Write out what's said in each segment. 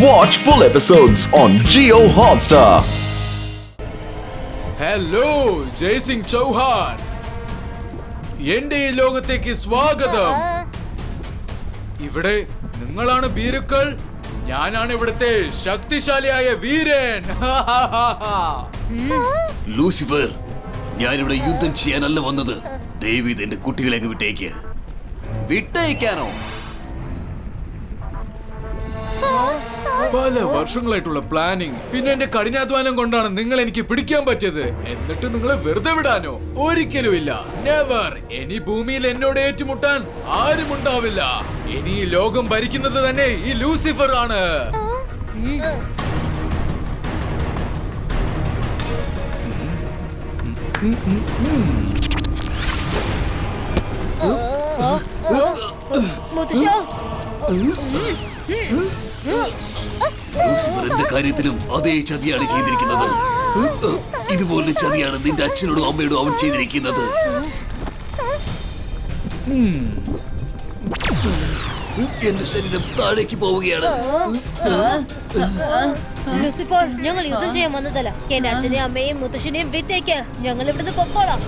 Watch full episodes on Jio Hotstar. Hello Jaisingh Chauhan, എന്റെ ഈ ലോകത്തേക്ക് സ്വാഗതം. ഇവിടെ നിങ്ങളാണ് ഭീരുക്കൾ, ഞാനാണ് ഇവിടുത്തെ ശക്തിശാലിയായ വീരൻ. ലൂസിഫർ, ഞാനിവിടെ യുദ്ധം ചെയ്യാനല്ല വന്നത്. ദയവീത് എന്റെ കുട്ടികളെ വിട്ടേക്ക്. വിട്ടയക്കാനോ? പല വർഷങ്ങളായിട്ടുള്ള പ്ലാനിങ്, പിന്നെ എന്റെ കഠിനാധ്വാനം കൊണ്ടാണ് നിങ്ങൾ എനിക്ക് പിടിക്കാൻ പറ്റിയത്. എന്നിട്ട് നിങ്ങളെ വെറുതെ വിടാനോ? ഒരിക്കലും ഇല്ല. നെവർ. ഇനി ഭൂമിയിൽ എന്നോട് ഏറ്റുമുട്ടാൻ ആരും ഉണ്ടാവില്ല. ഇനി ഈ ലോകം ഭരിക്കുന്നത് തന്നെ ഈ ലൂസിഫർ ആണ്. ലൂസിഫറിന്റെ കാര്യത്തിലും അതേ ചതിയാണ് ചെയ്തിരിക്കുന്നത്. ഇതുപോലെ ചതിയാണ് നിന്റെ അച്ഛനോടും അമ്മയോടും അവൻ ചെയ്തിരിക്കുന്നത്. എന്റെ ശരീരം താഴേക്ക് പോവുകയാണ്. ലൂസിഫർ, ഞങ്ങൾ യുദ്ധം ചെയ്യാൻ വന്നതല്ല. എന്റെ അച്ഛനെയും അമ്മയെയും മുത്തശ്ശനെയും വിട്ടേക്ക്. ഞങ്ങൾ ഇവിടുന്ന് പൊക്കോളാം.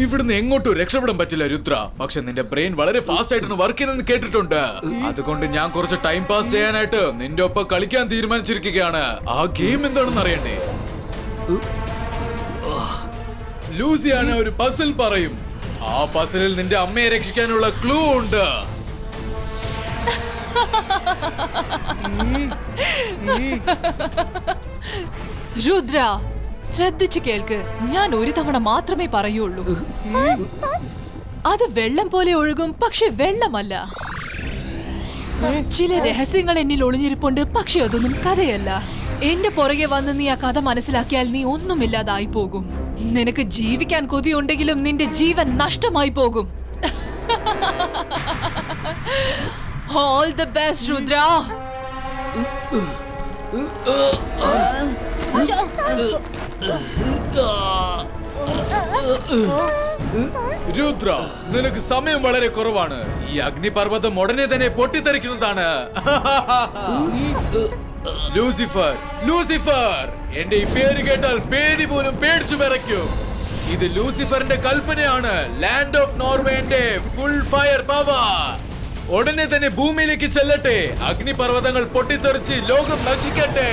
ഇവിടുന്ന് എങ്ങോട്ടും രക്ഷപ്പെടാൻ പറ്റില്ല രുദ്ര. പക്ഷെ നിന്റെ ബ്രെയിൻ വളരെ ഫാസ്റ്റ് ആയിട്ടാണ് വർക്ക് ചെയ്യുന്നത് കേട്ടിട്ടുണ്ട്. അതുകൊണ്ട് ഞാൻ കുറച്ച് ടൈം പാസ് ചെയ്യാനായിട്ട് നിന്റെ ഒപ്പം കളിക്കാൻ തീരുമാനിച്ചിരിക്കുകയാണ്. ആ ഗെയിം എന്താണെന്ന് അറിയണ്ടേ? ലൂസിയാന ഒരു പസിൽ പറയും. ആ പസിലിൽ നിന്റെ അമ്മയെ രക്ഷിക്കാനുള്ള ക്ലൂ ഉണ്ട്. രുദ്ര, ശ്രദ്ധിച്ചു കേൾക്ക്. ഞാൻ ഒരു തവണ മാത്രമേ പറയുള്ളൂ. അത് വെള്ളം പോലെ ഒഴുകും, പക്ഷെ വെള്ളമല്ല. ചില രഹസ്യങ്ങൾ എന്നിൽ ഒളിഞ്ഞിരിപ്പുണ്ട്, പക്ഷെ അതൊന്നും കഥയല്ല. എന്റെ പുറകെ വന്ന് നീ ആ കഥ മനസ്സിലാക്കിയാൽ നീ ഒന്നുമില്ലാതായി പോകും. നിനക്ക് ജീവിക്കാൻ കൊതിയുണ്ടെങ്കിലും നിന്റെ ജീവൻ നഷ്ടമായി പോകും. All the best Rudra. Rudra, നിനക്ക് സമയം വളരെ കുറവാണ്. ഈ അഗ്നിപർവ്വതം ഉടനെ തന്നെ പൊട്ടിത്തെറിക്കുന്നതാണ്. ലൂസിഫർ, ലൂസിഫർ, എന്റെ ഈ പേര് കേട്ടാൽ പേടി പോലും പേടിച്ചു വിറയ്ക്കും. ഇത് ലൂസിഫറിന്റെ കൽപ്പനയാണ്. ലാൻഡ് ഓഫ് നോർവേന്റെ ഫുൾ ഫയർ പവർ ഉടനെ തന്നെ ഭൂമിയിലേക്ക് ചെല്ലട്ടെ. അഗ്നിപർവ്വതങ്ങൾ പൊട്ടിത്തെറിച്ച് ലോകം നശിക്കട്ടെ.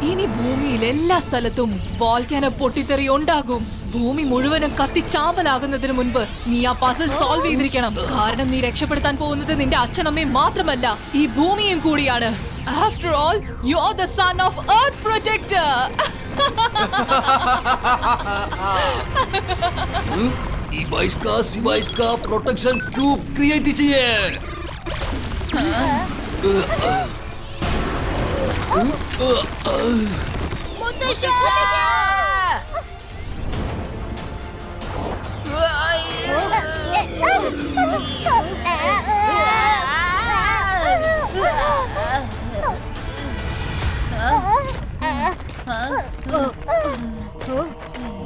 ഇനി ഭൂമിയിൽ എല്ലാ സ്ഥലത്തും വോൾക്കാനോ പൊട്ടിത്തെറി ഉണ്ടാകും. ഭൂമി മുഴുവനും കത്തിച്ചാമ്പലാകുന്നതിന് മുൻപ് നീ ആ പസിൽ സോൾവ് ചെയ്തിരിക്കണം. കാരണം നീ രക്ഷപ്പെടുത്താൻ പോകുന്നത് നിന്റെ അച്ഛനമ്മയും മാത്രമല്ല, ഈ ഭൂമിയും കൂടിയാണ്. After all, you are the son of Earth Protector. സിബൈസ്ക പ്രൊട്ടക്ഷൻ ക്യൂബ് ക്രിയേറ്റ് ചെയ്യേ.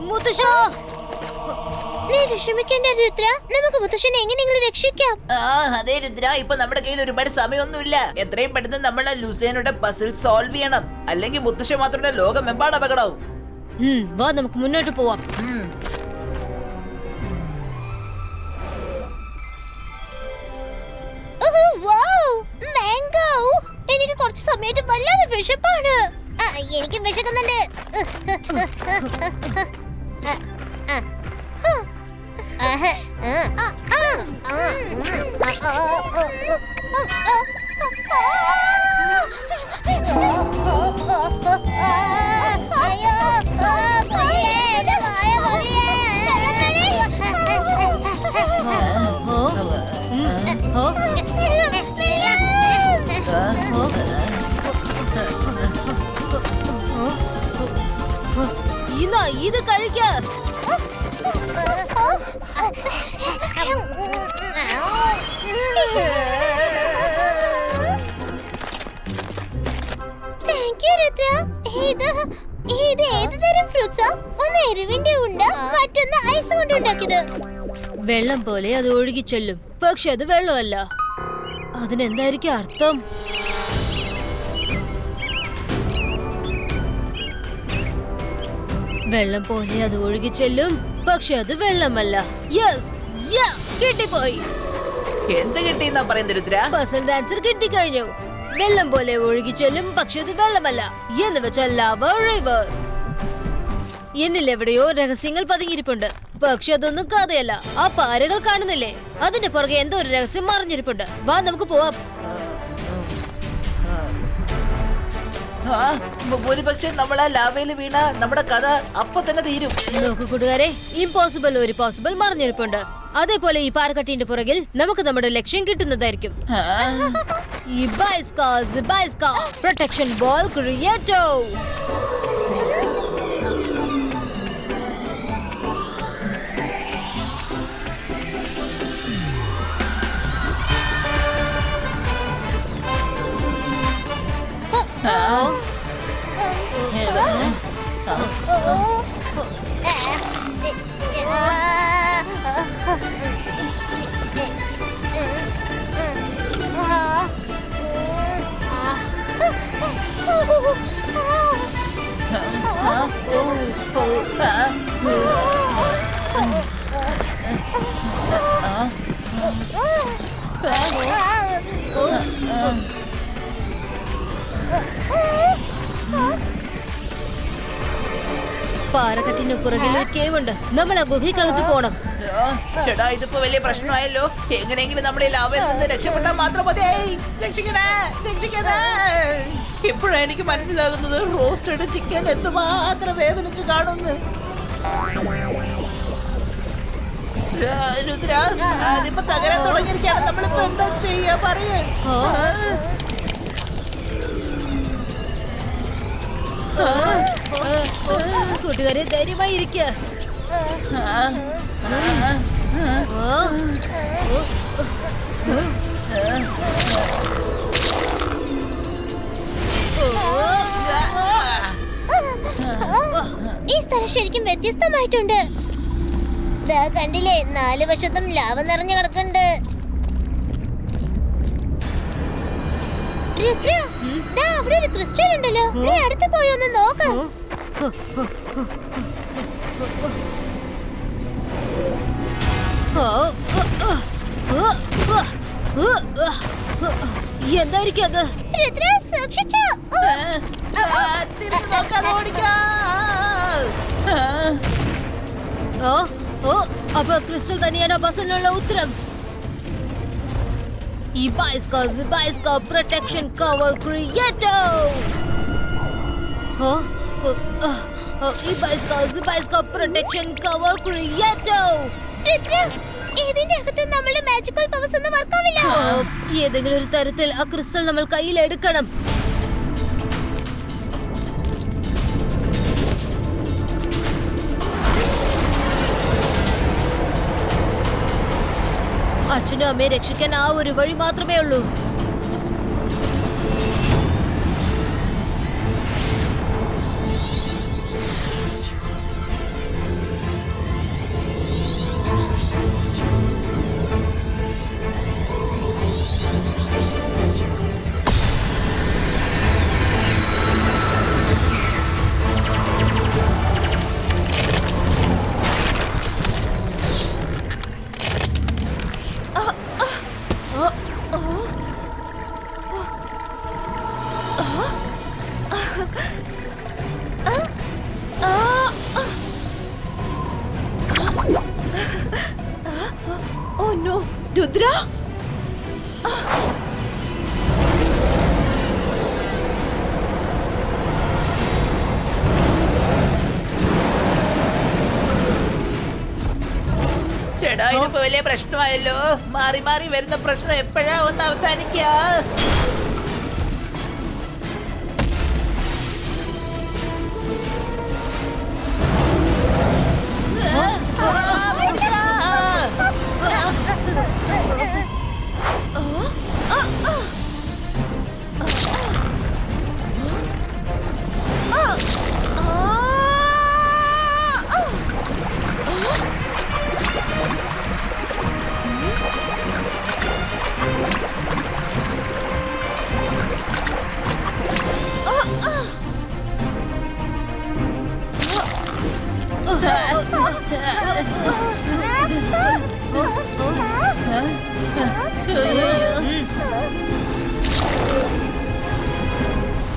മുത്തശ്ശ, നീ വിഷമിക്കേണ്ട രുദ്ര. നമുക്ക് മുത്തശ്ശനെ എങ്ങനെയെങ്കിലും രക്ഷിക്കാം. അതെ രുദ്ര, ഇപ്പൊ നമ്മുടെ കയ്യിൽ ഒരുപാട് സമയമൊന്നുമില്ല. എത്രയും പെട്ടെന്ന് നമ്മൾ ലൂസിയാനയുടെ പസിൽ സോൾവ് ചെയ്യണം. അല്ലെങ്കിൽ മുത്തശ്ശ മാത്രമേ ലോകമെമ്പാട് അപകടവും. വാ, നമുക്ക് മുന്നോട്ട് പോവാം. എനിക്ക് കുറച്ച് സമയത്ത് വല്ലാതെ വിശപ്പാണ്. എനിക്ക് വിശക്കുന്നുണ്ട്. ഇന്നാ ഇത് കഴിക്ക. Thank you Rudra. ഇത് ഏത് തരം ഫ്രൂട്ട്സാ? ഒന്ന് എരിവിന്റെ ഉണ്ട്, മറ്റൊന്ന് ഐസ് കൊണ്ട് ഉണ്ടാക്കിയത്. വെള്ളം പോലെ അത് ഒഴുകി ചെല്ലും, പക്ഷെ അത് വെള്ളമല്ല. അതിനെന്തായിരിക്കും അർത്ഥം? വെള്ളം പോലെ അത് ഒഴുകി ചെല്ലും, പക്ഷെ അത് വെള്ളമല്ല. യെസ്, കിട്ടിപ്പോയി. എന്ത് കിട്ടിയെന്നാ പറയുന്നത് രുദ്ര? Puzzle answer കിട്ടിക്കഴിഞ്ഞു. വെള്ളം പോലെ ഒഴുകി ചെല്ലും, പക്ഷെ അത് വെള്ളമല്ല എന്ന് വെച്ചാൽ ലാവ റിവർ. എന്നിൽ എവിടെയോ രഹസ്യങ്ങൾ പതുങ്ങിയിരിപ്പുണ്ട്, പക്ഷെ അതൊന്നും കഥയല്ല. ആ പാരകൾ കാണുന്നില്ലേ? അതിന്റെ പുറകെ എന്തോ ഒരു രഹസ്യം മറിഞ്ഞിരിപ്പുണ്ട്. വാ നമുക്ക് പോവാം. ഒരുപക്ഷെ നമ്മൾ ആ ലാവയിൽ വീണ നമ്മുടെ കഥ അപ്പൊ തന്നെ തീരും. നോക്കൂ കൂട്ടുകാരെ, ഇമ്പോസിബിൾ ഒരു പോസിബിൾ മറിഞ്ഞിരിപ്പുണ്ട്. അതേപോലെ ഈ പാറക്കട്ടിന്റെ പുറകിൽ നമുക്ക് നമ്മുടെ ലക്ഷ്യം കിട്ടുന്നതായിരിക്കും. ഈ ബൈസ്കാ പ്രൊട്ടക്ഷൻ ബോൾ ക്രിയേറ്റോ. പാറക്കെട്ടിന് പുറകിൽ ഒരു കേവ് ഉണ്ട്. നമ്മൾ ആ ഗുഹയ്ക്കകത്ത് പോണം. ചേട്ടാ, ഇതിപ്പോ വലിയ പ്രശ്നമായല്ലോ. എങ്ങനെയെങ്കിലും നമ്മൾ ഈ ലാവയിൽ നിന്ന് രക്ഷപ്പെട്ടാൽ മാത്രം മതി. ഇപ്പോഴാണ് എനിക്ക് മനസ്സിലാകുന്നത് റോസ്റ്റഡ് ചിക്കൻ എന്തുമാത്രം വേദനിച്ച് കാണുന്നു. രുദ്ര, അതിപ്പോ തകരാൻ തുടങ്ങിയിരിക്കുകയാണ്. നമ്മളിപ്പോ എന്താ ചെയ്യാ പറയേ? കൂട്ടുകാരെ, ധൈര്യമായി ഇരിക്കുക. ഈ സ്ഥലം ശരിക്കും വ്യത്യസ്തമായിട്ടുണ്ട്. ദാ കണ്ടില്ലേ, 4 വശത്തും ലാവ നിറഞ്ഞു കിടക്കുന്നുണ്ട്. രുദ്ര, ദാ അവിടെ ഒരു ക്രിസ്റ്റൽ ഉണ്ടല്ലോ. നീ അടുത്ത് പോയി ഒന്ന് നോക്ക്. എന്തായിരിക്കും അത്? രുദ്ര, സൂക്ഷിച്ചോ. തിരിഞ്ഞു നോക്കാതെ ഓടിക്കാ. അപ്പൊ ക്രിസ്റ്റൽ തന്നെയാണ് ബസ്സിനുള്ള ഉത്തരം. ഈ ബൈസ്കാ പ്രൊട്ടക്ഷൻ കവർ ക്രിയേറ്റോ. ഈ ബൈസ്കാ പ്രൊട്ടക്ഷൻ കവർ ക്രിയേറ്റോ. ഇതിന്റെ അകത്ത് നമ്മളുടെ മാജിക്കൽ പവേഴ്സ് ഒന്നും വർക്ക് ആവില്ല. ഏതെങ്കിലും ഒരു തരത്തിൽ ആ ക്രിസ്റ്റൽ നമ്മൾ കയ്യിൽ എടുക്കണം. അച്ഛനും അമ്മയെ രക്ഷിക്കാൻ ആ ഒരു വഴി മാത്രമേ ഉള്ളൂ. Oh no, Rudra! ചേട്ടാ, ഇതിപ്പോ വലിയ പ്രശ്നമായല്ലോ. മാറി മാറി വരുന്ന പ്രശ്നം എപ്പോഴാ ഒന്ന് അവസാനിക്കുക?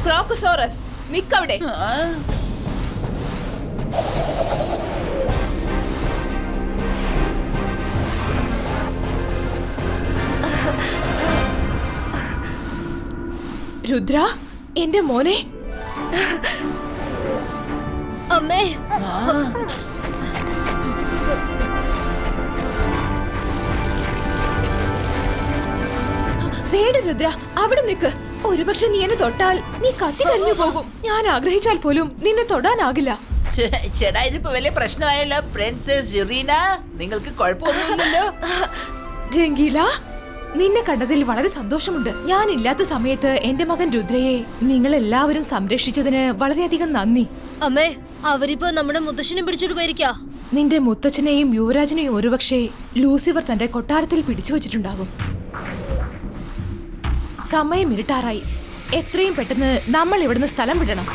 ക്രോക്കോസോറസ് നിക്കവിടെ. രുദ്ര, എന്റെ മോനെ. അമ്മേ, വേണ്ട രുദ്ര, അവിടെ നിക്ക്. ഒരുപക്ഷെ നീ എന്നെ തൊട്ടാൽ നീ കത്തി കരിഞ്ഞു പോകും. ഞാൻ ആഗ്രഹിച്ചാൽ പോലും നിന്നെ തൊടാനാകില്ല. ചേട്ടാ, ഇതിപ്പോ വലിയ പ്രശ്നമായല്ലോ. പ്രിൻസസ് ജെറീന, നിങ്ങൾക്ക് കുഴപ്പമൊന്നുമില്ലല്ലോ? രംഗീല, നിന്നെ കണ്ടതിൽ വളരെ സന്തോഷമുണ്ട്. ഞാൻ ഇല്ലാത്ത സമയത്ത് എന്റെ മകൻ രുദ്രയെ നിങ്ങൾ എല്ലാവരും സംരക്ഷിച്ചതിന് വളരെയധികം നന്ദി. അമ്മേ, അവരിപ്പോ നമ്മുടെ മുത്തശ്ശനെ പിടിച്ചിട്ട് പോയിരിക്കാ. നിന്റെ മുത്തച്ഛനെയും യുവരാജനെയും ഒരുപക്ഷെ ലൂസിഫർ തന്റെ കൊട്ടാരത്തിൽ പിടിച്ചു വച്ചിട്ടുണ്ടാകും. സമയം ഇരുട്ടാറായി. എത്രയും പെട്ടെന്ന് നമ്മൾ ഇവിടുന്ന് സ്ഥലം വിടണം.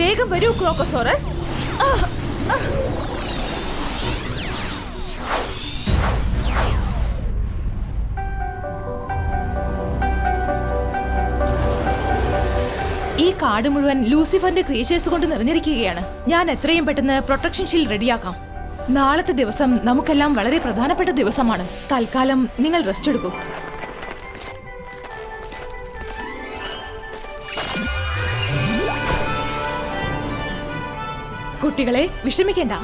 വേഗം വരൂ ക്രോക്കോസോറസ്. ഈ കാട് മുഴുവൻ ലൂസിഫറിന്റെ ക്രീച്ചേഴ്സ് കൊണ്ട് നിറഞ്ഞിരിക്കുകയാണ്. ഞാൻ എത്രയും പെട്ടെന്ന് പ്രൊട്ടക്ഷൻ ഷീൽഡ് റെഡിയാക്കാം. നാളത്തെ ദിവസം നമുക്കെല്ലാം വളരെ പ്രധാനപ്പെട്ട ദിവസമാണ്. തൽക്കാലം നിങ്ങൾ റെസ്റ്റ് എടുക്കൂ. കുട്ടികളെ, വിഷമിക്കേണ്ട.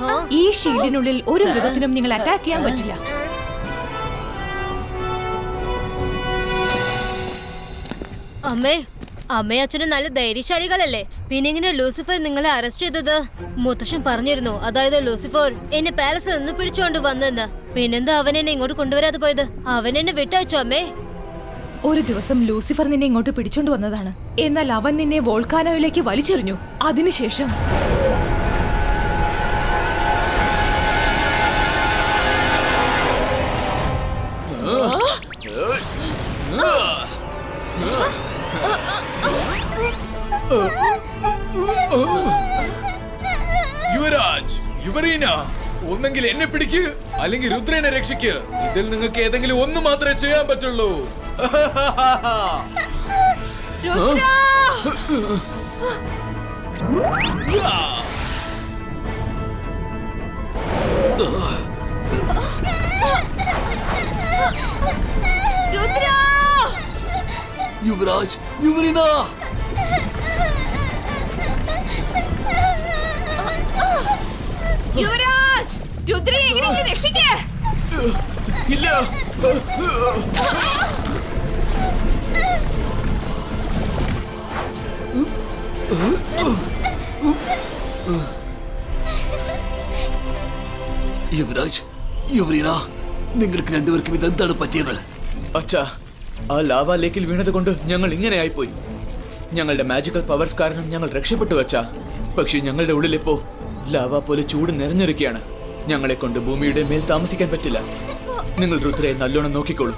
ഈ ഷീൽഡിനുള്ളിൽ ഒരു മൃഗത്തിനും നിങ്ങൾ അറ്റാക്ക് ചെയ്യാൻ പറ്റില്ല. അമ്മേ, അമ്മയും അച്ഛനും നല്ല ധൈര്യശാലികളല്ലേ? പിന്നെ ഇങ്ങനെ ലൂസിഫർ നിങ്ങളെ അറസ്റ്റ് ചെയ്തത്? മുത്തശ്ശൻ പറഞ്ഞിരുന്നു, അതായത് ലൂസിഫർ എന്നെ പാലസിൽ നിന്ന് പിടിച്ചോണ്ട് വന്നെന്ന്. പിന്നെന്താ അവൻ എന്നെ ഇങ്ങോട്ട് കൊണ്ടുവരാതെ പോയത്? അവൻ എന്നെ വിട്ടയച്ചോ അമ്മേ? ഒരു ദിവസം ലൂസിഫർ നിന്നെ ഇങ്ങോട്ട് പിടിച്ചോണ്ട് വന്നതാണ്. എന്നാൽ അവൻ നിന്നെ വോൾക്കാനോയിലേക്ക് വലിച്ചെറിഞ്ഞു. അതിനുശേഷം യുവരാജ്, യുവറീന, ഒന്നെങ്കിൽ എന്നെ പിടിക്ക്, അല്ലെങ്കിൽ രുദ്രനെ രക്ഷിക്ക്. ഇതിൽ നിങ്ങൾക്ക് ഏതെങ്കിലും ഒന്ന് മാത്രമേ ചെയ്യാൻ പറ്റുള്ളൂ. യുവരാജ്, യുവറീന, യുവരാജ്, രുദ്രയെ എങ്ങനെയെങ്കിലും രക്ഷിക്കേ. ഇല്ല. യുവരാജ്, യുവറീന, നിങ്ങൾക്ക് രണ്ടുപേർക്കും ഇതെന്താണ് പറ്റിയത്? അച്ഛാ, ആ ലാവ ലേക്കിൽ വീണത് കൊണ്ട് ഞങ്ങൾ ഇങ്ങനെ ആയിപ്പോയി. ഞങ്ങളുടെ മാജിക്കൽ പവേഴ്സ് കാരണം ഞങ്ങൾ രക്ഷപ്പെട്ടു വച്ചാ. പക്ഷെ ഞങ്ങളുടെ ഉള്ളിലിപ്പോ ലാവ പോലെ ചൂട് നിറഞ്ഞിരിക്കുകയാണ്. ഞങ്ങളെ കൊണ്ട് ഭൂമിയുടെ മേൽ താമസിക്കാൻ പറ്റില്ല. നിങ്ങൾ രുദ്രയെ നല്ലോണം നോക്കിക്കോളൂ.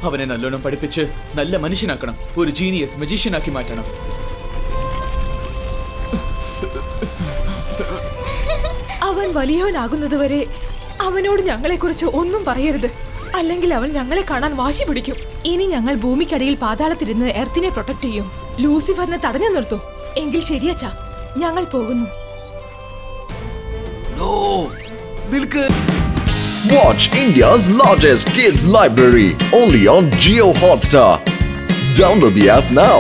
അവനെ നല്ലോണം പഠിപ്പിച്ച് നല്ല മനുഷ്യനാക്കണം. ഒരു ജീനിയസ് മജീഷ്യനാക്കി മാറ്റണം. അവൻ വലിയവനാകുന്നതുവരെ അവനോട് ഞങ്ങളെക്കുറിച്ച് ഒന്നും പറയരുത്. അല്ലെങ്കിൽ അവൻ ഞങ്ങളെ കാണാൻ വാശി പിടിക്കും. ഇനി ഞങ്ങൾ ഭൂമിക്കടിയിൽ പാതാളത്തിരുന്ന് എർത്തിനെ പ്രൊട്ടക്ട് ചെയ്യും. ലൂസിഫറിനെ തടഞ്ഞു നിർത്തും. എങ്കിൽ ശരിയച്ചാ, ഞങ്ങൾ പോകുന്നു. Watch India's largest kids library only on Jio Hotstar. Download the app now.